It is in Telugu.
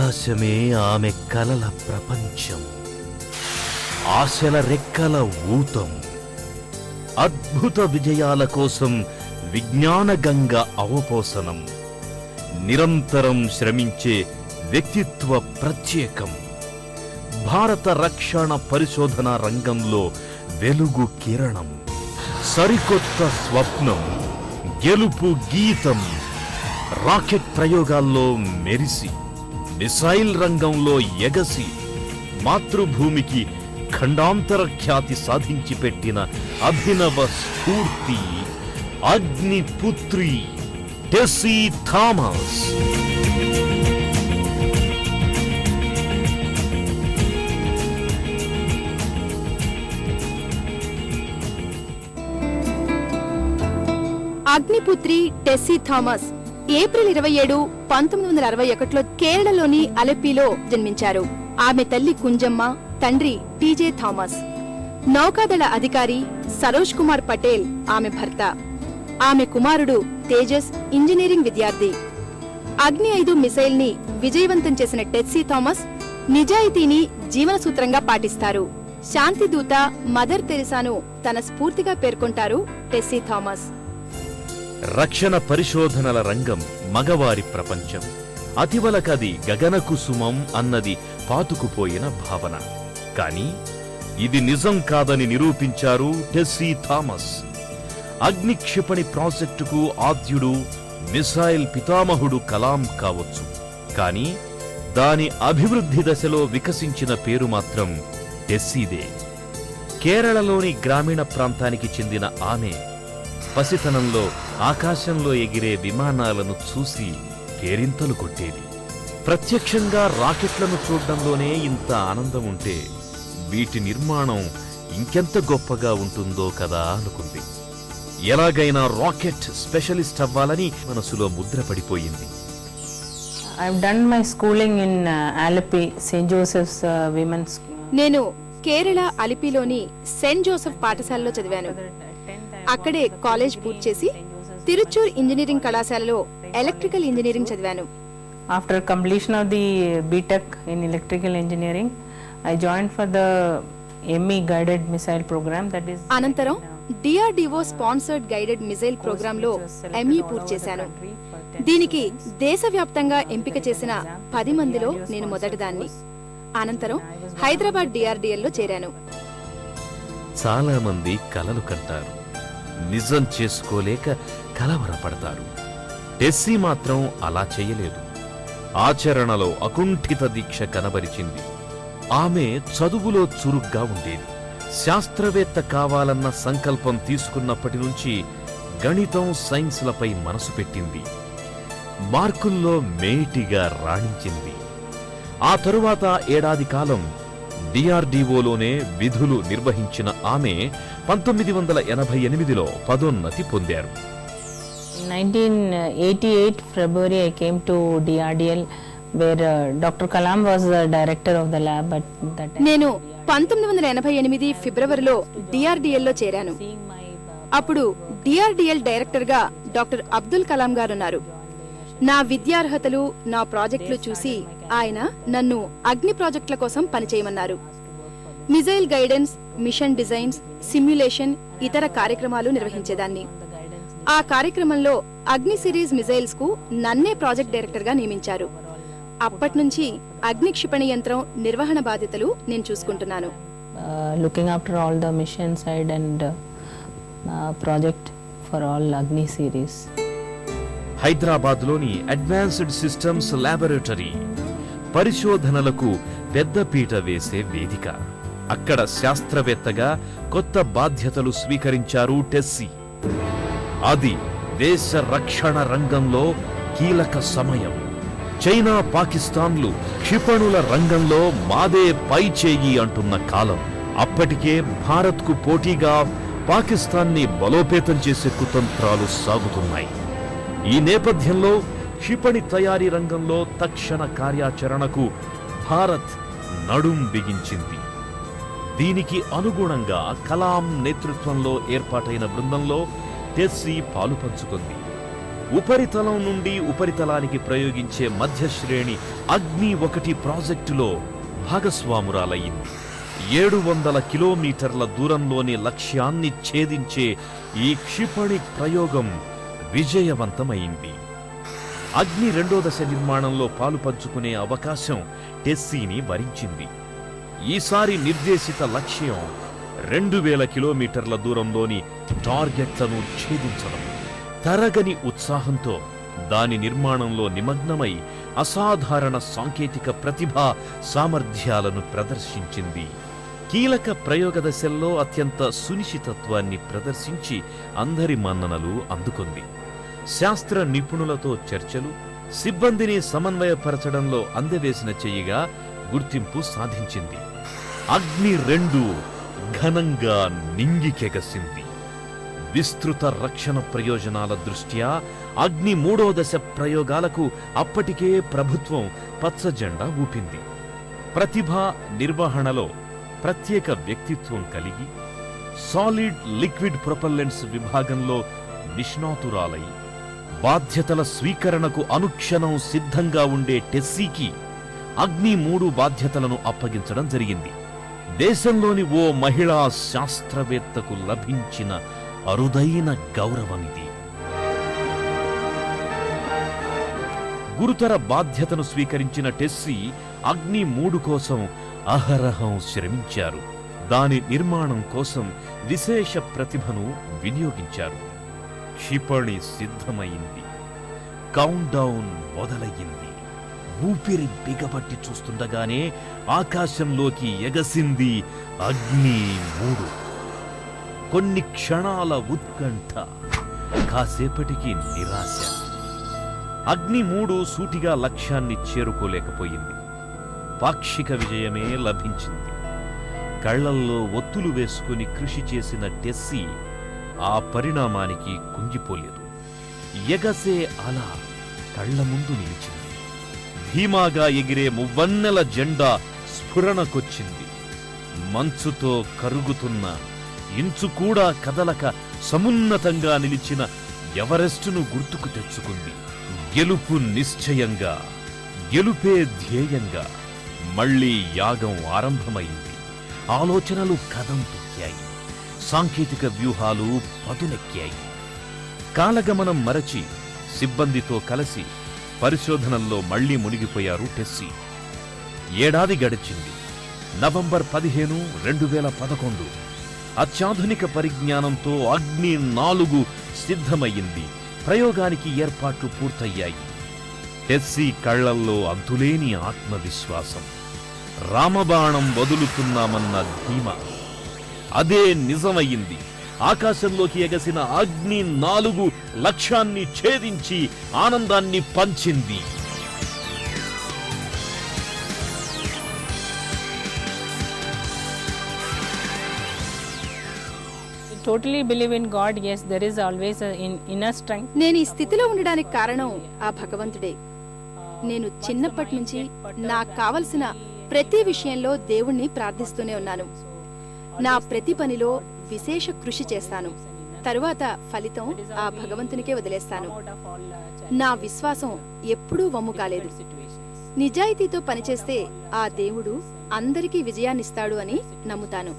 ఆకాశమే ఆమె కలల ప్రపంచం, ఆశల రెక్కల ఊతం. అద్భుత విజయాల కోసం విజ్ఞానగంగ అవపోసనం. నిరంతరం శ్రమించే వ్యక్తిత్వ ప్రత్యేకం. భారత రక్షణ పరిశోధన రంగంలో వెలుగు కిరణం. సరికొత్త స్వప్నం, గెలుపు గీతం. రాకెట్ ప్రయోగాల్లో మెరిసి, మిసైల్ రంగంలో ఎగసి, మాతృభూమికి ఖండాంతర ఖ్యాతి సాధించి పెట్టిన అభినవ స్ఫూర్తి అగ్నిపుత్రి టెస్సీ థామస్. అగ్నిపుత్రి టెస్సీ థామస్ ఏప్రిల్ 27, 1961లో కేరళలోని అలెప్పిలో జన్మించారు. ఆమె తల్లి కుంజమ్మ, తండ్రి టీజే థామస్. నౌకాదళ అధికారి సరోజ్ కుమార్ పటేల్ ఆమె భర్త. ఆమె కుమారుడు తేజస్ ఇంజనీరింగ్ విద్యార్థి. అగ్ని 5 మిసైల్ ని విజయవంతం చేసిన టెస్సీ థామస్ నిజాయితీని జీవన సూత్రంగా పాటిస్తారు. శాంతిదూత మదర్ తెరిసాను తన స్ఫూర్తిగా పేర్కొంటారు టెస్సీ థామస్. రక్షణ పరిశోధనల రంగం మగవారి ప్రపంచం. అతివలకది గగనకుసుమం అన్నది పాతుకుపోయిన భావన. కాని ఇది నిజం కాదని నిరూపించారు టెస్సీ థామస్. అగ్ని క్షిపణి ప్రాజెక్టుకు ఆద్యుడు, మిసైల్ పితామహుడు కలాం కావచ్చు. కాని దాని అభివృద్ధి దశలో వికసించిన పేరు మాత్రం టెస్సీదే. కేరళలోని గ్రామీణ ప్రాంతానికి చెందిన ఆమె పసితనంలో ఆకాశంలో ఎగిరే విమానాలను చూసి కేరింతలు కొట్టేది. ప్రత్యక్షంగా రాకెట్లను చూడ్డంలోనే ఇంత ఆనందం ఉంటే వీటి నిర్మాణం ఇంకెంత గొప్పగా ఉంటుందో కదా అనుకుంది. ఎలాగైనా రాకెట్ స్పెషలిస్ట్ అవ్వాలని మనసులో ముద్రపడిపోయింది. I've done my schooling in Alleppey, St. Joseph's Women's. నేను కేరళ అలిపిలోని సెయింట్ జోసెఫ్ పాఠశాలలో చదివాను. అక్కడే కాలేజ్ పూర్తి చేసి తిరుచూర్ ఇంజనీరింగ్ కళాశాలలో ఎలక్ట్రికల్ ఇంజనీరింగ్ చదివాను. After completion of the BTech in electrical engineering, I joined for the ME guided missile program, that is. అనంతరం DRDO sponsored guided missile program లో ME పూర్తి చేశాను. దీనికి దేశవ్యాప్తంగా ఎంపిక చేసిన 10 మందిలో నేను మొదటిదాన్ని. అనంతరం హైదరాబాద్ DRDL లో చేరాను. చాలా మంది కలలు కంటారు, నిజం చేసుకోలేక కలవరపడతారు. టెస్సీ మాత్రం అలా చేయలేదు. ఆచరణలో అకుంఠిత దీక్ష కనబరిచింది. ఆమె చదువులో చురుగ్గా ఉండేది. శాస్త్రవేత్త కావాలన్న సంకల్పం తీసుకున్నప్పటి నుంచి గణితం, సైన్స్లపై మనసు పెట్టింది. మార్కుల్లో మేటిగా రాణించింది. ఆ తరువాత ఏడాది కాలం DRDOలోనే విధులు నిర్వహించిన ఆమె 1988లో పదోన్నతి పొందారు. In 1988 February I came to DRDL where Dr. Kalam was the director of the lab at that time. నేను 1988 ఫిబ్రవరిలో DRDL లో చేరాను. అప్పుడు DRDL డైరెక్టర్ గా డాక్టర్ అబ్దుల్ కలాం గారున్నారు. నా విద్యార్హతలు, నా ప్రాజెక్టులు చూసి ఆయన నన్ను అగ్ని ప్రాజెక్టుల కోసం పనిచేయమన్నారు. Missile guidance, mission designs, simulation, ఇతర కార్యక్రమాలు నిర్వహించేదాన్ని. ఆ కార్యక్రమంలో అగ్ని సిరీస్ మిజైల్స్ కు నన్నే ప్రాజెక్ట్ డైరెక్టర్ గా నియమించారు. అప్పట్నుంచి అగ్ని క్షిపణి యంత్రం నిర్వహణ బాధ్యతలు నేను చూసుకుంటున్నాను. Looking after all the mission side and project for all Agni series. హైదరాబాద్లోని అడ్వాన్స్డ్ సిస్టమ్స్ ల్యాబొరేటరీ పరిశోధనలకు పెద్దపీట వేసే వేదిక. అక్కడ శాస్త్రవేత్తగా కొత్త బాధ్యతలు స్వీకరించారు టెస్సీ. అది దేశ రక్షణ రంగంలో కీలక సమయం. చైనా, పాకిస్తాన్లు క్షిపణుల రంగంలో మాదే పై చేయి అంటున్న కాలం. అప్పటికే భారత్కు పోటీగా పాకిస్తాన్ని బలోపేతం చేసే కుతంత్రాలు సాగుతున్నాయి. ఈ నేపథ్యంలో క్షిపణి తయారీ రంగంలో తక్షణ కార్యాచరణకు భారత్ నడుం బిగించింది. దీనికి అనుగుణంగా కలాం నేతృత్వంలో ఏర్పాటైన బృందంలో టెస్సీ పాలుపంచుకుంది. ఉపరితలం నుండి ఉపరితలానికి ప్రయోగించే మధ్యశ్రేణి అగ్ని 1 ప్రాజెక్టులో భాగస్వామురాలయ్యింది. 700 కిలోమీటర్ల దూరంలోని లక్ష్యాన్ని ఛేదించే ఈ క్షిపణి ప్రయోగం విజయవంతమైంది. అగ్ని 2వ దశ నిర్మాణంలో పాలు పంచుకునే అవకాశం టెస్సీని వరించింది. ఈసారి నిర్దేశిత లక్ష్యం 2000 కిలోమీటర్ల దూరంలోని టార్గెట్లను ఛేదించడం. తరగని ఉత్సాహంతో దాని నిర్మాణంలో నిమగ్నమై అసాధారణ సాంకేతిక ప్రతిభా సామర్థ్యాలను ప్రదర్శించింది. కీలక ప్రయోగ దశల్లో అత్యంత సునిశ్చితత్వాన్ని ప్రదర్శించి అందరి మన్ననలు అందుకుంది. శాస్త్ర నిపుణులతో చర్చలు, సిబ్బందిని సమన్వయపరచడంలో అందవేసిన చెయ్యిగా గుర్తింపు సాధించింది. అగ్ని 2 ఘనంగా నింగికెగసింది. విస్తృత రక్షణ ప్రయోజనాల దృష్ట్యా అగ్ని 3వ దశ ప్రయోగాలకు అప్పటికే ప్రభుత్వం పచ్చజెండా ఊపింది. ప్రతిభ నిర్వహణలో ప్రత్యేక వ్యక్తిత్వం కలిగి సాలిడ్ లిక్విడ్ ప్రొపల్లెంట్స్ విభాగంలో నిష్ణాతురాలై బాధ్యతల స్వీకరణకు అనుక్షణం సిద్ధంగా ఉండే టెస్సీకి అగ్ని 3 బాధ్యతలను అప్పగించడం జరిగింది. దేశంలోని ఓ మహిళా శాస్త్రవేత్తకు లభించిన అరుదైన గౌరవమిది. గురుతర బాధ్యతను స్వీకరించిన టెస్సీ అగ్ని 3 కోసం అహరహం శ్రమించారు. దాని నిర్మాణం కోసం విశేష ప్రతిభను వినియోగించారు. క్షిపణి సిద్ధమైంది. కౌంట్ డౌన్ మొదలయ్యింది. ఊపిరి బిగబట్టి చూస్తుండగానే ఆకాశంలోకి ఎగసింది అగ్ని 3. కొన్ని క్షణాల ఉత్కంఠ, కాసేపటికి నిరాశ. అగ్ని 3 సూటిగా లక్ష్యాన్ని చేరుకోలేకపోయింది. పాక్షిక విజయమే లభించింది. కళ్లల్లో ఒత్తులు వేసుకుని కృషి చేసిన టెస్సీ ఆ పరిణామానికి కుంగిపోలేదు. ఎగసే అల కళ్ల ముందు నిలిచింది. ధీమాగా ఎగిరే మువ్వన్నెల జెండా స్ఫురణకొచ్చింది. మంచుతో కరుగుతున్న, ఇంచు కూడా కదలక సమున్నతంగా నిలిచిన ఎవరెస్టును గుర్తుకు తెచ్చుకుంది. గెలుపు నిశ్చయంగా, గెలుపే ధ్యేయంగా మళ్లీ యాగం ఆరంభమైంది. ఆలోచనలు కదం తొక్కాయి. సాంకేతిక వ్యూహాలు పదునెక్కాయి. కాలగమనం మరచి సిబ్బందితో కలిసి పరిశోధనల్లో మళ్లీ మునిగిపోయారు టెస్సీ. ఏడాది గడిచింది. నవంబర్ 15, 2011 అత్యాధునిక పరిజ్ఞానంతో అగ్ని 4 సిద్ధమయ్యింది. ప్రయోగానికి ఏర్పాట్లు పూర్తయ్యాయి. టెస్సీ కళ్లల్లో అంతులేని ఆత్మవిశ్వాసం. రామబాణం వదులుతున్నామన్న ధీమా. అదే నిజమయ్యింది. ఆకాశంలోకి ఎగసిన అగ్ని 4 లక్ష్యాన్ని ఛేదించి ఆనందాన్ని పంచింది. Totally believe in God. Yes, there is always an inner strength. నేను ఈ స్థితిలో ఉండడానికి కారణం ఆ భగవంతుడే. నేను చిన్నప్పటి నుంచి నాకు కావలసిన ప్రతి విషయంలో దేవుణ్ణి ప్రార్థిస్తూనే ఉన్నాను. నా ప్రతి పనిలో విశేష కృషి చేస్తాను. తరువాత ఫలితం ఆ భగవంతునికే వదిలేస్తాను. నా విశ్వాసం ఎప్పుడూ వమ్ము కాలేదు. నిజాయితీతో పనిచేస్తే ఆ దేవుడు అందరికీ విజయాన్నిస్తాడు అని నమ్ముతాను.